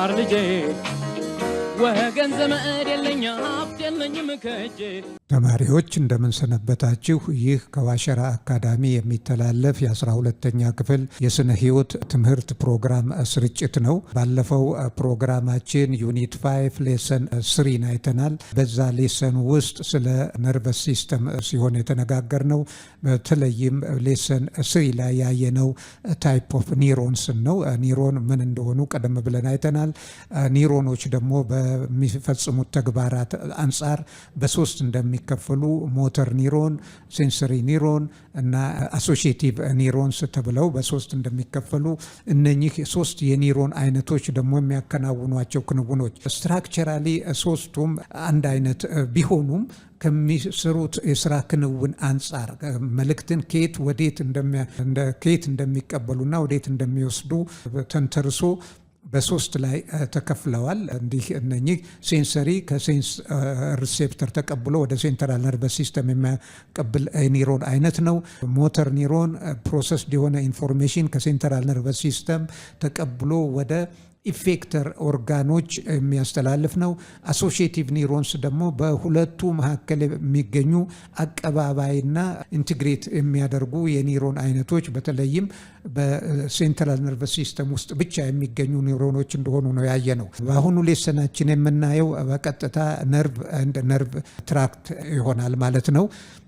ልማር ልጄ ወገን ዘመድ የለኝ ሀብት የለኝም ከእጄ። ተማሪዎች እንደምን ሰነበታችሁ? ይህ ከዋሸራ አካዳሚ የሚተላለፍ የ12ኛ ክፍል የስነ ህይወት ትምህርት ፕሮግራም ስርጭት ነው። ባለፈው ፕሮግራማችን ዩኒት 5 ሌሰን 3 አይተናል። በዛ ሌሰን ውስጥ ስለ ነርቨስ ሲስተም ሲሆን የተነጋገርነው በተለይም ሌሰን 3 ላይ ያየነው ታይፕ ኦፍ ኒውሮንስ ነው። ኒውሮን ምን እንደሆኑ ቀደም ብለን አይተናል። ኒውሮኖች ደግሞ በሚፈጽሙት ተግባራት አንጻር በሶስት እንደሚከፈሉ ሞተር ኒውሮን፣ ሴንሰሪ ኒውሮን እና አሶሺዬቲቭ ኒውሮንስ ተብለው በሶስት እንደሚከፈሉ እነኚህ ሶስት የኒውሮን አይነቶች ደግሞ የሚያከናውኗቸው ክንውኖች ስትራክቸራሊ ሶስቱም አንድ አይነት ቢሆኑም ከሚሰሩት የስራ ክንውን አንጻር መልእክትን ከየት እንደሚቀበሉና ወዴት እንደሚወስዱ ተንተርሶ በሶስት ላይ ተከፍለዋል። እንዲህ እነኚህ ሴንሰሪ ከሴንስ ሪሴፕተር ተቀብሎ ወደ ሴንትራል ነርቨስ ሲስተም የሚያቀብል ኒውሮን አይነት ነው። ሞተር ኒውሮን ፕሮሰስ የሆነ ኢንፎርሜሽን ከሴንትራል ነርቨስ ሲስተም ተቀብሎ ወደ ኢፌክተር ኦርጋኖች የሚያስተላልፍ ነው። አሶሺዬቲቭ ኒውሮንስ ደግሞ በሁለቱ መካከል የሚገኙ አቀባባይና ኢንቲግሬት የሚያደርጉ የኒውሮን አይነቶች በተለይም በሴንትራል ነርቨስ ሲስተም ውስጥ ብቻ የሚገኙ ኒውሮኖች እንደሆኑ ነው ያየ ነው። በአሁኑ ሌሰናችን የምናየው በቀጥታ ነርቭ ኤንድ ነርቭ ትራክት ይሆናል ማለት ነው።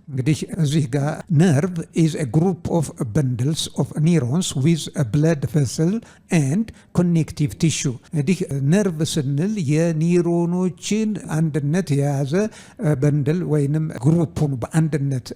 እንግዲህ እዚህ ጋር ነርቭ is a group of bundles of neurons with a blood vessel and connective tissue። እንግዲህ ነርቭ ስንል የኒውሮኖችን አንድነት የያዘ በንድል ወይንም ግሩፑን በአንድነት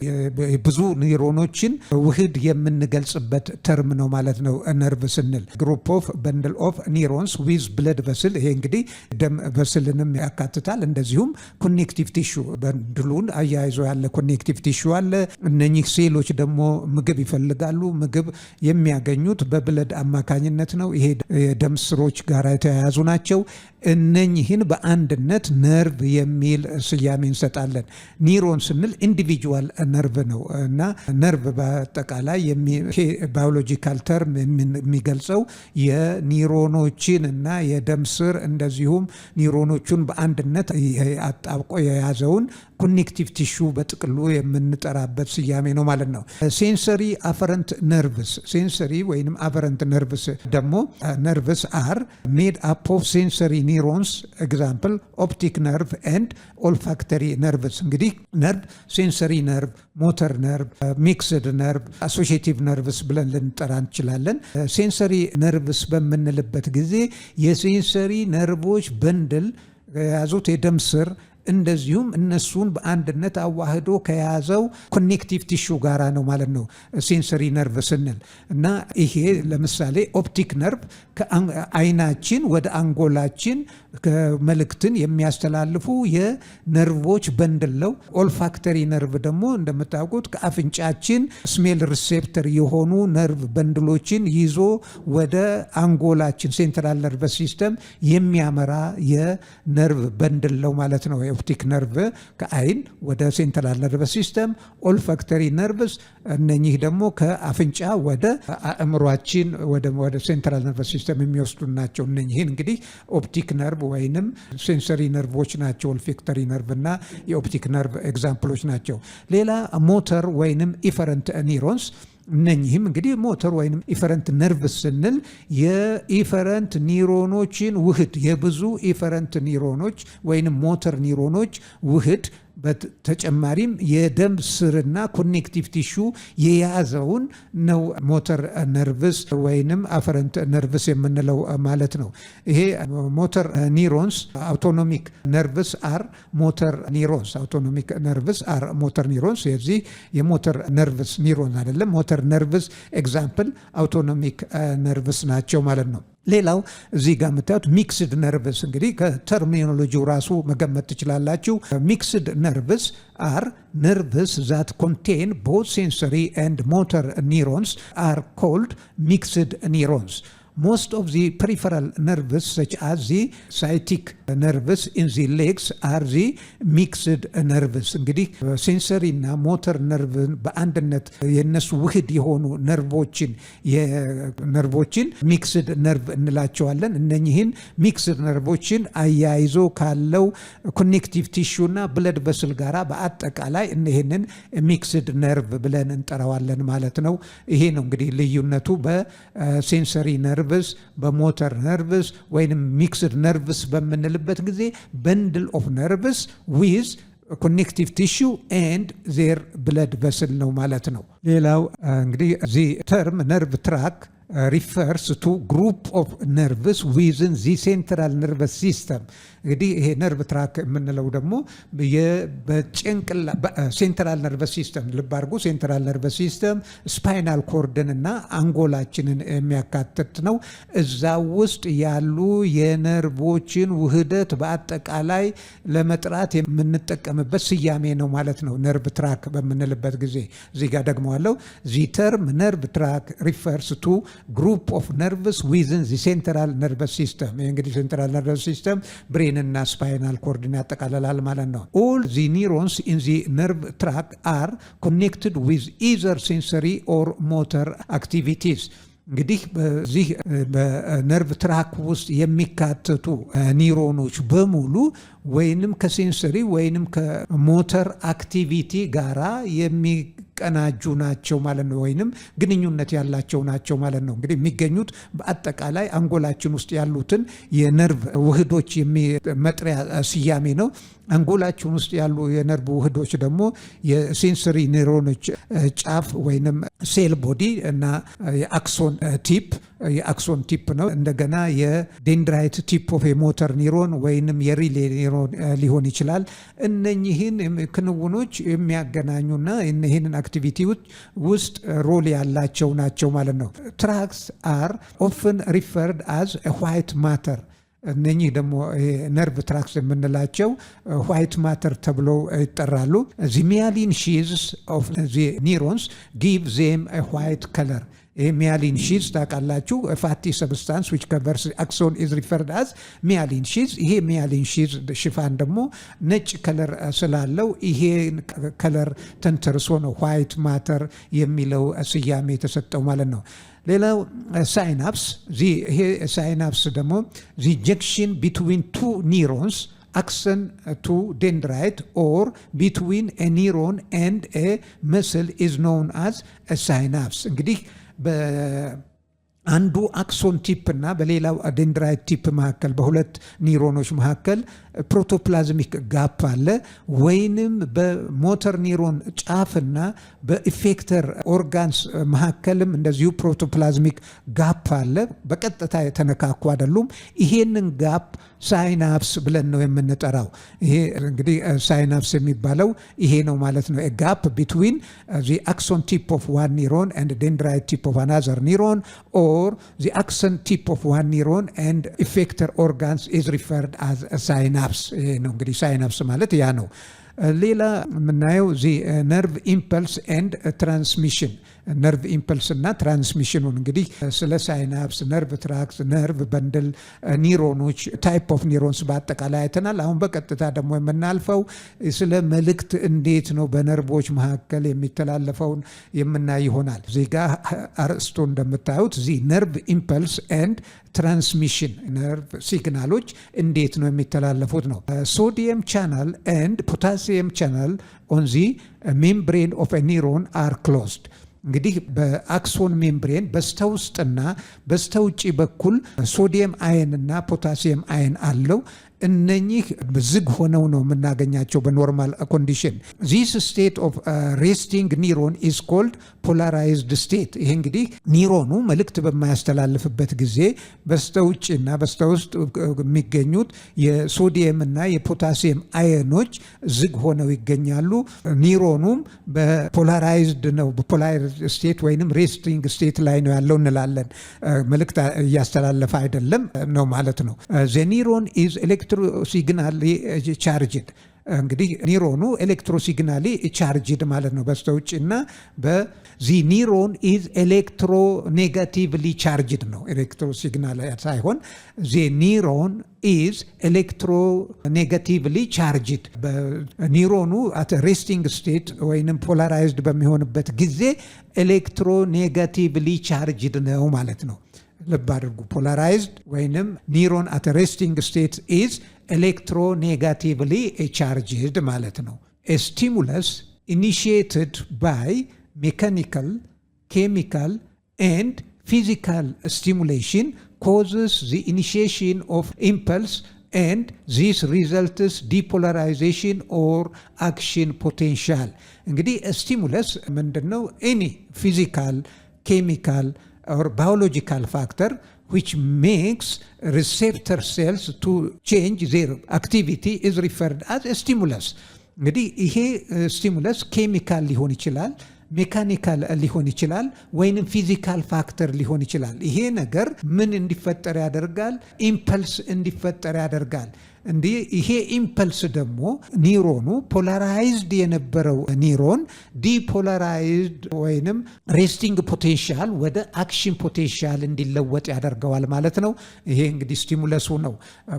ብዙ ኒውሮኖችን ውህድ የምንገልጽበት ተርም ነው ማለት ነው። ነርቭ ስንል group of bundle of neurons with blood vessel፣ ይሄ እንግዲህ ደም ቨስልንም ያካትታል። እንደዚሁም ኮኔክቲቭ ቲሹ በንድሉን አያይዞ ያለ ኮኔክቲቭ ቲሹ አለ። እነኚህ ሴሎች ደግሞ ምግብ ይፈልጋሉ። ምግብ የሚያገኙት በብለድ አማካኝነት ነው። ይሄ የደም ስሮች ጋር የተያያዙ ናቸው። እነኚህን በአንድነት ነርቭ የሚል ስያሜ እንሰጣለን። ኒውሮን ስንል ኢንዲቪጁዋል ነርቭ ነው እና ነርቭ በአጠቃላይ ባዮሎጂካል ተርም የሚገልጸው የኒውሮኖችን እና የደም ስር እንደዚሁም ኒውሮኖቹን በአንድነት አጣብቆ የያዘውን ኮኔክቲቭ ቲሹ በጥቅሉ የምንጠራበት ስያሜ ነው ማለት ነው። ሴንሰሪ አፈረንት ነርቭስ፣ ሴንሰሪ ወይም አፈረንት ነርቭስ ደግሞ ነርቭስ አር ሜድ አፕ ኦፍ ሴንሰሪ ኒውሮንስ ኤግዛምፕል ኦፕቲክ ነርቭ ኤንድ ኦልፋክተሪ ነርቭስ። እንግዲህ ነርቭ ሴንሰሪ ነርቭ፣ ሞተር ነርቭ፣ ሚክስድ ነርቭ፣ አሶሺዬቲቭ ነርቭስ ብለን ልንጠራ እንችላለን። ሴንሰሪ ነርቭስ በምንልበት ጊዜ የሴንሰሪ ነርቮች በንድል የያዙት የደም ስር እንደዚሁም እነሱን በአንድነት አዋህዶ ከያዘው ኮኔክቲቭ ቲሹ ጋራ ነው ማለት ነው ሴንሰሪ ነርቭ ስንል እና ይሄ ለምሳሌ ኦፕቲክ ነርቭ ከአይናችን ወደ አንጎላችን መልእክትን የሚያስተላልፉ የነርቮች በንድል ነው። ኦልፋክተሪ ነርቭ ደግሞ እንደምታውቁት ከአፍንጫችን ስሜል ሪሴፕተር የሆኑ ነርቭ በንድሎችን ይዞ ወደ አንጎላችን ሴንትራል ነርቨስ ሲስተም የሚያመራ የነርቭ በንድል ነው ማለት ነው። ኦፕቲክ ነርቭ ከአይን ወደ ሴንትራል ነርቨስ ሲስተም፣ ኦልፋክተሪ ነርቭስ እነኚህ ደግሞ ከአፍንጫ ወደ አእምሯችን ወደ ሴንትራል ነርቨስ ሲስተም የሚወስዱ ናቸው። እነኚህን እንግዲህ ኦፕቲክ ነርቭ ወይንም ሴንሰሪ ነርቮች ናቸው። ኦልፋክተሪ ነርቭ እና የኦፕቲክ ነርቭ ኤግዛምፕሎች ናቸው። ሌላ ሞተር ወይንም ኢፈረንት ኒውሮንስ፣ እነኚህም እንግዲህ ሞተር ወይንም ኢፈረንት ነርቭስ ስንል የኢፈረንት ኒውሮኖችን ውህድ የብዙ ኢፈረንት ኒውሮኖች ወይንም ሞተር ኒውሮኖች ውህድ በተጨማሪም የደም ስርና ኮኔክቲቭ ቲሹ የያዘውን ነው ሞተር ነርቭስ ወይንም አፈረንት ነርቭስ የምንለው ማለት ነው። ይሄ ሞተር ኒውሮንስ አውቶኖሚክ ነርቭስ አር ሞተር ኒውሮንስ፣ አውቶኖሚክ ነርቭስ አር ሞተር ኒውሮንስ። የዚህ የሞተር ነርቭስ ኒውሮን አይደለም፣ ሞተር ነርቭስ ኤግዛምፕል አውቶኖሚክ ነርቭስ ናቸው ማለት ነው። ሌላው እዚህ ጋር የምታዩት ሚክስድ ነርቭስ፣ እንግዲህ ከተርሚኖሎጂው ራሱ መገመት ትችላላችሁ። ሚክስድ ነርቭስ አር ነርቭስ ዛት ኮንቴን ቦት ሴንሰሪ ኤንድ ሞተር ኒውሮንስ አር ኮልድ ሚክስድ ኒውሮንስ። most of the peripheral nerves such as the sciatic nerves in the legs are the mixed nerves እንግዲህ ሴንሰሪ እና ሞተር ነርቭን በአንድነት የነሱ ውህድ የሆኑ ነርቮችን ሚክስድ ነርቭ እንላቸዋለን። እነኚህን ሚክስድ ነርቮችን አያይዞ ካለው ኮኔክቲቭ ቲሹና ብለድ ቨስል ጋራ በአጠቃላይ እነዚህንን ሚክስድ ነርቭ ብለን እንጠራዋለን ማለት ነው። ይሄ ነው እንግዲህ ልዩነቱ በሴንሰሪ ነርቭስ በሞተር ነርቭስ ወይንም ሚክስድ ነርቭስ በምንልበት ጊዜ በንድል ኦፍ ነርቭስ ዊዝ ኮኔክቲቭ ቲሹ ኤንድ ዜር ብለድ ቨስል ነው ማለት ነው። ሌላው እንግዲህ ዚ ተርም ነርቭ ትራክ refers to group of nerves within the central nervous system እንግዲህ ይሄ ነርቭ ትራክ የምንለው ደግሞ ሴንትራል ነርቨስ ሲስተም ልብ አድርጉ። ሴንትራል ነርቨስ ሲስተም ስፓይናል ኮርድን እና አንጎላችንን የሚያካትት ነው። እዛ ውስጥ ያሉ የነርቮችን ውህደት በአጠቃላይ ለመጥራት የምንጠቀምበት ስያሜ ነው ማለት ነው ነርቭ ትራክ በምንልበት ጊዜ። እዚህ ጋር ደግሞ አለው the term nerve tract refers to group of nerves within the central nervous system። እንግዲህ ሴንትራል ነርቨስ ሲስተም ብሬን እና ስፓይናል ኮርድን ያጠቃልላል ማለት ነው። all the neurons in the nerve tract are connected with either sensory or motor activities። እንግዲህ በዚህ በነርቭ ትራክ ውስጥ የሚካተቱ ኒውሮኖች በሙሉ ወይንም ከሴንሰሪ ወይንም ከሞተር አክቲቪቲ ጋራ የሚቀናጁ ናቸው ማለት ነው፣ ወይንም ግንኙነት ያላቸው ናቸው ማለት ነው። እንግዲህ የሚገኙት በአጠቃላይ አንጎላችን ውስጥ ያሉትን የነርቭ ውህዶች መጥሪያ ስያሜ ነው። አንጎላችን ውስጥ ያሉ የነርቭ ውህዶች ደግሞ የሴንሰሪ ኒውሮኖች ጫፍ ወይንም ሴል ቦዲ እና የአክሶን ቲፕ ነው። እንደገና የዴንድራይት ቲፕ ኦፍ የሞተር ኒውሮን ወይንም የሪሌ ኒውሮን ሊሆን ይችላል። እነኚህን ክንውኖች የሚያገናኙና ይህንን አክቲቪቲ ውስጥ ሮል ያላቸው ናቸው ማለት ነው። ትራክስ አር ኦፍን ሪፈርድ አዝ ዋይት ማተር። እነኚህ ደግሞ ነርቭ ትራክስ የምንላቸው ዋይት ማተር ተብለው ይጠራሉ። the myelin sheaths of the neurons give them a white color። myelin sheaths ታውቃላችሁ፣ fatty substance which covers axon is referred as myelin sheaths። ይሄ myelin sheaths ሽፋን ደግሞ ነጭ ከለር ስላለው ይሄ ከለር ተንተርሶ ነው ዋይት ማተር የሚለው ስያሜ የተሰጠው ማለት ነው። ሌላው ሳይናፕስ። ይሄ ሳይናፕስ ደግሞ the junction between two neurons axon to dendrite or between a neuron and a muscle is known as a synapse። እንግዲህ በአንዱ አክሶን ቲፕ እና በሌላው ደንድራይት ቲፕ መካከል በሁለት ኒውሮኖች መካከል ፕሮቶፕላዝሚክ ጋፕ አለ፣ ወይንም በሞተር ኒውሮን ጫፍና በኢፌክተር ኦርጋንስ መካከልም እንደዚሁ ፕሮቶፕላዝሚክ ጋፕ አለ። በቀጥታ የተነካኩ አይደሉም። ይሄንን ጋፕ ሳይናፕስ ብለን ነው የምንጠራው። ይሄ እንግዲህ ሳይናፕስ የሚባለው ይሄ ነው ማለት ነው። ጋፕ ቢትዊን the axon tip of one neuron and dendrite tip of another neuron or the axon tip of one neuron and effector organs is referred as a synapse። ይሄ ነው እንግዲህ ሳይናፕስ ማለት ያ ነው። ሌላ የምናየው ነርቭ ኢምፐልስ ኤንድ ትራንስሚሽን። ነርቭ ኢምፐልስ እና ትራንስሚሽኑን እንግዲህ ስለ ሳይናፕስ፣ ነርቭ ትራክስ፣ ነርቭ በንድል፣ ኒውሮኖች፣ ታይፕ ኦፍ ኒውሮንስ በአጠቃላይ አይተናል። አሁን በቀጥታ ደግሞ የምናልፈው ስለ መልእክት እንዴት ነው በነርቮች መካከል የሚተላለፈውን የምናይ ይሆናል። እዚህ ጋር አርስቶ እንደምታዩት ነርቭ ኢምፐልስ ኤንድ ትራንስሚሽን፣ ነርቭ ሲግናሎች እንዴት ነው የሚተላለፉት ነው። ሶዲየም ቻናል ኤንድ ፖታሲየም ቻናል ኦን ዚ ሜምብሬን ኦፍ ኤ ኒውሮን አር ክሎዝድ። እንግዲህ በአክሶን ሜምብሬን በስተውስጥና በስተውጭ በኩል ሶዲየም አየን እና ፖታሲየም አየን አለው። እነኚህ ዝግ ሆነው ነው የምናገኛቸው በኖርማል ኮንዲሽን። ዚስ ስቴት ኦፍ ሬስቲንግ ኒውሮን ኢዝ ኮልድ ፖላራይዝድ ስቴት። ይሄ እንግዲህ ኒውሮኑ መልእክት በማያስተላልፍበት ጊዜ በስተውጭና በስተውስጥ የሚገኙት የሶዲየም እና የፖታሲየም አየኖች ዝግ ሆነው ይገኛሉ። ኒውሮኑም በፖላራይዝድ ነው፣ በፖላራይዝድ ስቴት ወይንም ሬስቲንግ ስቴት ላይ ነው ያለው እንላለን። መልእክት እያስተላለፈ አይደለም ነው ማለት ነው። ዘ ኒውሮን ኢዝ ሲግናል ቻርጅድ። እንግዲህ ኒውሮኑ ኤሌክትሮሲግናሊ ቻርጅድ ማለት ነው በስተውጭ እና በዚ ኒውሮን ኢዝ ኤሌክትሮኔጋቲቭሊ ቻርጅድ ነው። ኤሌክትሮሲግናል ሳይሆን ዚ ኒውሮን ኢዝ ኤሌክትሮኔጋቲቭሊ ቻርጅድ። በኒውሮኑ አት ሬስቲንግ ስቴት ወይንም ፖላራይዝድ በሚሆንበት ጊዜ ኤሌክትሮኔጋቲቭሊ ቻርጅድ ነው ማለት ነው። ልብ አድርጉ። ፖላራይዝድ ወይንም ኒውሮን አት ሬስቲንግ ስቴት ኢዝ ኤሌክትሮኔጋቲቭሊ ቻርጅድ ማለት ነው። ኤ ስቲሙለስ ኢኒሺየትድ ባይ ሜካኒካል ኬሚካል ኤንድ ፊዚካል ስቲሙሌሽን causes the initiation of impulse and this results depolarization or action potential. እንግዲህ ስቲሙለስ ምንድነው? any physical chemical or biological factor which makes receptor cells to change their activity is referred as a stimulus. እንግዲህ ይሄ ስቲሙለስ ኬሚካል ሊሆን ይችላል፣ ሜካኒካል ሊሆን ይችላል፣ ወይንም ፊዚካል ፋክተር ሊሆን ይችላል። ይሄ ነገር ምን እንዲፈጠር ያደርጋል? ኢምፐልስ እንዲፈጠር ያደርጋል። እንዲህ ይሄ ኢምፐልስ ደግሞ ኒውሮኑ ፖላራይዝድ የነበረው ኒውሮን ዲፖላራይዝድ ወይንም ሬስቲንግ ፖቴንሻል ወደ አክሽን ፖቴንሻል እንዲለወጥ ያደርገዋል ማለት ነው። ይሄ እንግዲህ ስቲሙለሱ ነው።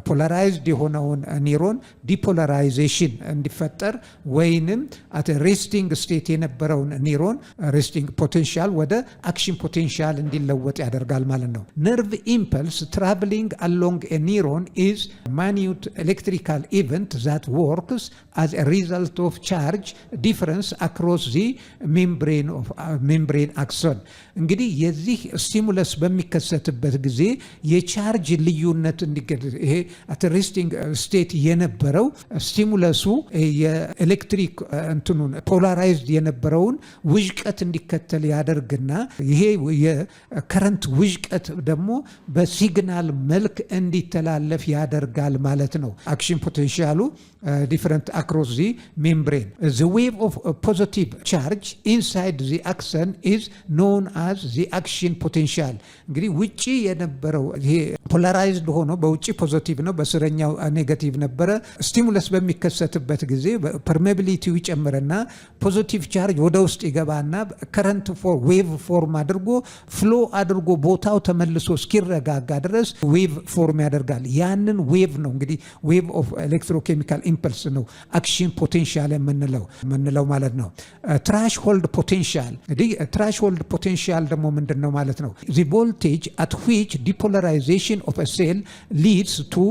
ፖላራይዝድ የሆነውን ኒውሮን ዲፖላራይዜሽን እንዲፈጠር ወይንም አት ሬስቲንግ ስቴት የነበረውን ኒውሮን ሬስቲንግ ፖቴንሻል ወደ አክሽን ፖቴንሻል እንዲለወጥ ያደርጋል ማለት ነው። ነርቭ ኢምፐልስ ትራቨሊንግ አሎንግ ኤ ኒውሮን ኢዝ ማኒዩት electrical event that works as a result of charge difference across the membrane axon. እንግዲህ የዚህ ስቲሙለስ በሚከሰትበት ጊዜ የቻርጅ ልዩነት እንዲገለጽ ይሄ አት ሬስቲንግ ስቴት የነበረው ስቲሙለሱ የኤሌክትሪክ እንትኑን ፖላራይዝድ የነበረውን ውዥቀት እንዲከተል ያደርግና ይሄ የከረንት ውዥቀት ደግሞ በሲግናል መልክ እንዲተላለፍ ያደርጋል ማለት ነው። አክሽን ፖቴንሻሉ different across the membrane. The wave of positive charge inside the axon is known as the action potential. እንግዲህ ውጪ የነበረው ይሄ ፖላራይዝድ ሆኖ በውጪ ፖዚቲቭ ነው፣ በስረኛው ኔጋቲቭ ነበረ። ስቲሙለስ በሚከሰትበት ጊዜ ፐርሜቢሊቲው ይጨምርና ፖዚቲቭ ቻርጅ ወደ ውስጥ ይገባና ከረንት ዌቭ ፎርም አድርጎ ፍሎ አድርጎ ቦታው ተመልሶ እስኪረጋጋ ድረስ ዌቭ ፎርም ያደርጋል። ያንን ዌቭ ነው እንግዲህ ዌቭ ኦፍ ኤሌክትሮኬሚካል ኢምፐልስ ነው አክሽን ፖቴንሻል የምንለው ማለት ነው። ትራሽሆልድ ፖቴንሻል እንግዲህ ትራሽሆልድ ፖቴንሻል ደግሞ ምንድነው ማለት ነው? the voltage at which depolarization of a cell leads to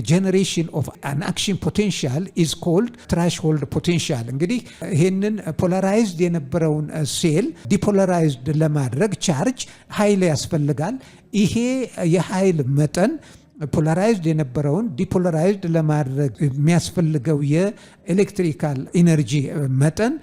generation of an action potential is called threshold potential. እንግዲህ ይሄንን ፖላራይዝድ የነበረውን ሴል ዲፖላራይዝድ ለማድረግ ቻርጅ ኃይል ያስፈልጋል። ይሄ የኃይል መጠን ፖላራይዝድ የነበረውን ዲፖላራይዝድ ለማድረግ የሚያስፈልገው የኤሌክትሪካል ኢነርጂ መጠን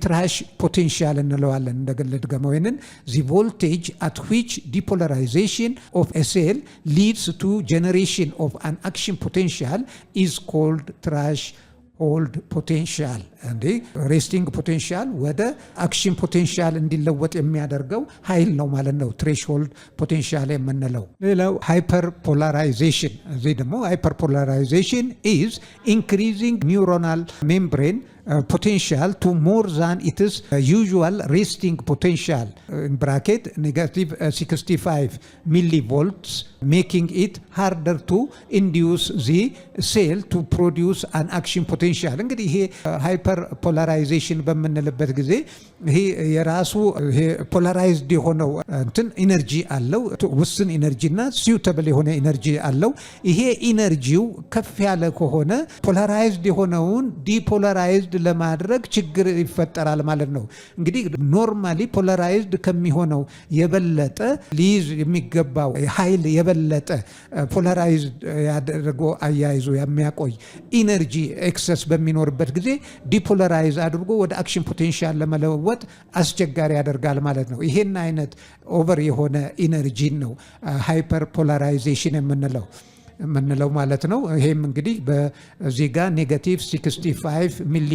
ትራሽ ፖቴንሻል እንለዋለን። እንደገለድገመው ይሄንን the voltage at which depolarization of a cell leads to generation of an action potential is called threshold potential. እንዴ ሬስቲንግ ፖቴንሻል ወደ አክሽን ፖቴንሻል እንዲለወጥ የሚያደርገው ኃይል ነው ማለት ነው ትሬሽሆልድ ፖቴንሻል የምንለው። ሌላው ሃይፐር ፖላራይዜሽን። እዚህ ደግሞ ሃይፐር ፖላራይዜሽን is increasing neuronal membrane potential to more than its usual resting potential in bracket negative 65 millivolts, making it harder to induce the cell to produce an action potential. እንግዲህ ይሄ ሃይፐር ፖላራይዜሽን በምንልበት ጊዜ ይሄ የራሱ ይሄ ፖላራይዝድ የሆነው እንትን ኢነርጂ አለው፣ ውስን ኢነርጂና ሲዩተብል የሆነ ኢነርጂ አለው። ይሄ ኢነርጂው ከፍ ያለ ከሆነ ፖላራይዝድ የሆነውን ዲፖላራይዝድ ለማድረግ ችግር ይፈጠራል ማለት ነው። እንግዲህ ኖርማሊ ፖላራይዝድ ከሚሆነው የበለጠ ሊይዝ የሚገባው ኃይል የበለጠ ፖላራይዝድ ያደርገው አያይዞ የሚያቆይ ኢነርጂ ኤክሰስ በሚኖርበት ጊዜ ዲፖላራይዝ አድርጎ ወደ አክሽን ፖቴንሻል ለመለወጥ አስቸጋሪ ያደርጋል ማለት ነው። ይሄን አይነት ኦቨር የሆነ ኢነርጂ ነው ሃይፐር ፖላራይዜሽን የምንለው ማለት ነው። ይሄም እንግዲህ በዚህ ጋር ኔጋቲቭ 65 ሚሊ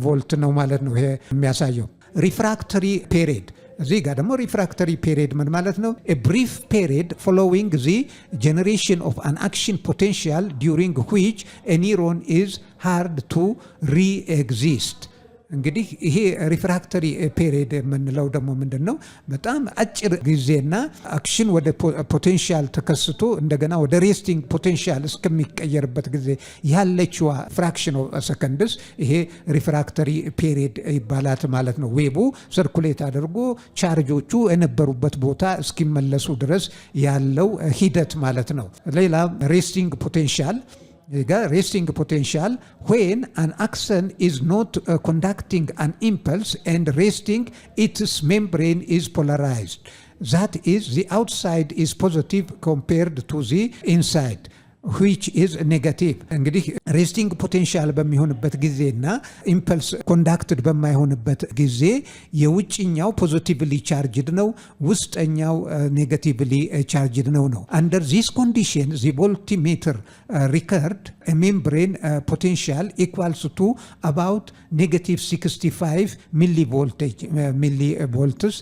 ቮልት ነው ማለት ነው። ይሄ የሚያሳየው ሪፍራክተሪ ፔሪድ እዚህ ጋር ደግሞ refractory period ምን ማለት ነው? A brief period following the generation of an action potential during which a neuron is hard to re-exist. እንግዲህ ይሄ ሪፍራክተሪ ፔሪድ የምንለው ደግሞ ምንድነው? በጣም አጭር ጊዜና አክሽን ወደ ፖቴንሻል ተከስቶ እንደገና ወደ ሬስቲንግ ፖቴንሻል እስከሚቀየርበት ጊዜ ያለችዋ ፍራክሽን ኦፍ ሰከንድስ ይሄ ሪፍራክተሪ ፔሪድ ይባላል ማለት ነው። ዌቡ ሰርኩሌት አድርጎ ቻርጆቹ የነበሩበት ቦታ እስኪመለሱ ድረስ ያለው ሂደት ማለት ነው። ሌላ ሬስቲንግ ፖቴንሻል resting potential when an axon is not conducting an impulse and resting, its membrane is polarized. That is, the outside is positive compared to the inside, which is negative. እንግዲህ ሬስቲንግ ፖቴንሻል በሚሆንበት ጊዜና ኢምፐልስ ኮንዳክትድ በማይሆንበት ጊዜ የውጭኛው ፖዚቲቭሊ ቻርጅድ ነው፣ ውስጠኛው ኔጋቲቭሊ ቻርጅድ ነው። under this condition the voltmeter record a membrane potential equals to about negative 65 millivolts,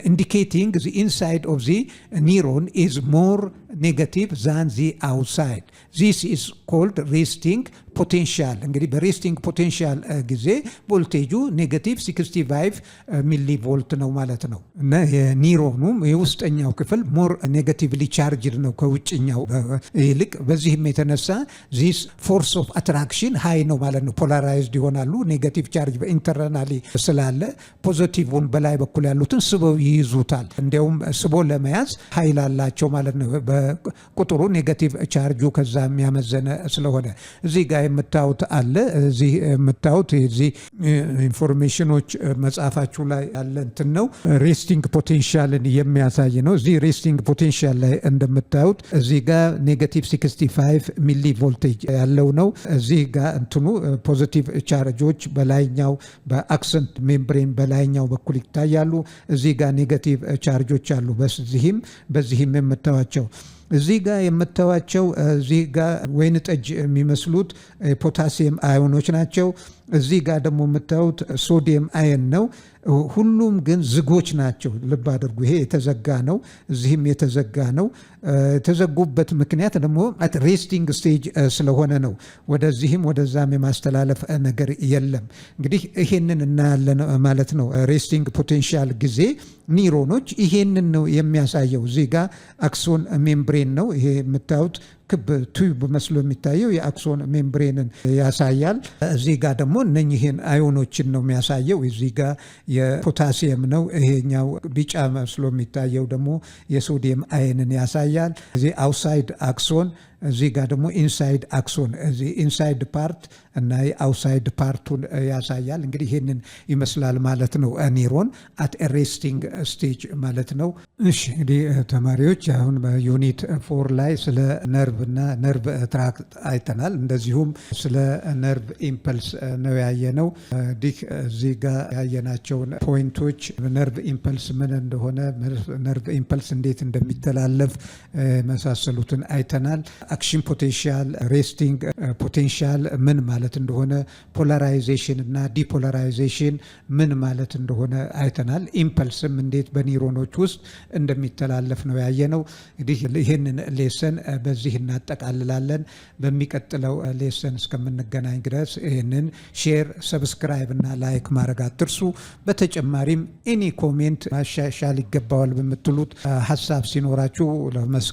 indicating the inside of the neuron is more negative than the outside. This is called resting ፖቴንሻል። እንግዲህ በሬስቲንግ ፖቴንሻል ጊዜ ቮልቴጁ ኔጋቲቭ 65 ሚሊ ቮልት ነው ማለት ነው እና የኒውሮኑም የውስጠኛው ክፍል ሞር ኔጋቲቭሊ ቻርጅድ ነው ከውጭኛው ይልቅ። በዚህም የተነሳ ዚስ ፎርስ ኦፍ አትራክሽን ሃይ ነው ማለት ነው። ፖላራይዝድ ይሆናሉ። ኔጋቲቭ ቻርጅ በኢንተርናሊ ስላለ ፖዚቲቭን በላይ በኩል ያሉትን ስበው ይይዙታል። እንዲያውም ስቦ ለመያዝ ኃይል አላቸው ማለት ነው። በቁጥሩ ኔጋቲቭ ቻርጁ ከዛ የሚያመዘነ ስለሆነ እዚህ ጋር የምታዩት አለ። እዚህ የምታዩት እዚህ ኢንፎርሜሽኖች መጽሐፋችሁ ላይ ያለ እንትን ነው። ሬስቲንግ ፖቴንሻልን የሚያሳይ ነው። እዚህ ሬስቲንግ ፖቴንሻል ላይ እንደምታዩት እዚህ ጋር ኔጋቲቭ 65 ሚሊ ቮልቴጅ ያለው ነው። እዚህ ጋር እንትኑ ፖዚቲቭ ቻርጆች በላይኛው በአክሰንት ሜምብሬን በላይኛው በኩል ይታያሉ። እዚህ ጋር ኔጋቲቭ ቻርጆች አሉ። በዚህም የምታዩቸው እዚህ ጋር የምታዩቸው እዚህ ጋር ወይን ጠጅ የሚመስሉት ፖታሲየም አዮኖች ናቸው። እዚህ ጋር ደግሞ የምታዩት ሶዲየም አየን ነው። ሁሉም ግን ዝጎች ናቸው። ልብ አድርጉ። ይሄ የተዘጋ ነው፣ እዚህም የተዘጋ ነው። የተዘጉበት ምክንያት ደግሞ አት ሬስቲንግ ስቴጅ ስለሆነ ነው። ወደዚህም ወደዛም የማስተላለፍ ነገር የለም። እንግዲህ ይሄንን እናያለን ማለት ነው። ሬስቲንግ ፖቴንሻል ጊዜ ኒውሮኖች ይሄንን ነው የሚያሳየው። እዚህ ጋር አክሶን ሜምብሬን ነው ይሄ የምታዩት ክብ ቱብ መስሎ የሚታየው የአክሶን ሜምብሬንን ያሳያል። እዚህ ጋር ደግሞ እነኚህን አዮኖችን ነው የሚያሳየው። እዚህ ጋር የፖታሲየም ነው። ይሄኛው ቢጫ መስሎ የሚታየው ደግሞ የሶዲየም አየንን ያሳያል። እዚህ አውትሳይድ አክሶን፣ እዚህ ጋር ደግሞ ኢንሳይድ አክሶን፣ እዚህ ኢንሳይድ ፓርት እና የአውትሳይድ ፓርቱን ያሳያል። እንግዲህ ይህንን ይመስላል ማለት ነው ኒውሮን አት ሬስቲንግ ስቴጅ ማለት ነው። እሺ እንግዲህ ተማሪዎች አሁን በዩኒት 4 ላይ ስለ ነርቭ እና ነርቭ ትራክት አይተናል። እንደዚሁም ስለ ነርቭ ኢምፐልስ ነው ያየነው። እንግዲህ እዚህ ጋር ያየናቸውን ፖይንቶች ነርቭ ኢምፐልስ ምን እንደሆነ፣ ነርቭ ኢምፐልስ እንዴት እንደሚተላለፍ መሳሰሉትን አይተናል። አክሽን ፖቴንሻል፣ ሬስቲንግ ፖቴንሻል ምን ማለት እንደሆነ፣ ፖላራይዜሽን እና ዲፖላራይዜሽን ምን ማለት እንደሆነ አይተናል። ኢምፐልስም እንዴት በኒውሮኖች ውስጥ እንደሚተላለፍ ነው ያየነው። እንግዲህ ይህንን ሌሰን በዚህ እናጠቃልላለን። በሚቀጥለው ሌሰን እስከምንገናኝ ድረስ ይህንን ሼር፣ ሰብስክራይብ እና ላይክ ማድረግ አትርሱ። በተጨማሪም ኤኒ ኮሜንት ማሻሻል ይገባዋል በምትሉት ሀሳብ ሲኖራችሁ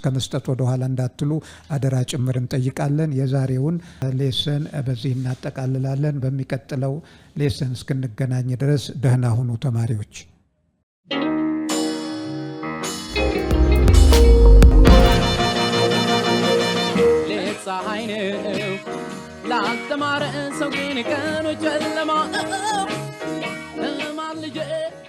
ከመስጠት ወደኋላ እንዳትሉ አደራ ጭምር እንጠይቃለን። የዛሬውን ሌሰን በዚህ እናጠቃልላለን። በሚቀጥለው ሌሰን እስክንገናኝ ድረስ ደህና ሁኑ ተማሪዎች። ፀሐይ ነው ላልተማረ ሰው ግን ቀኑ ጨለማ ነው።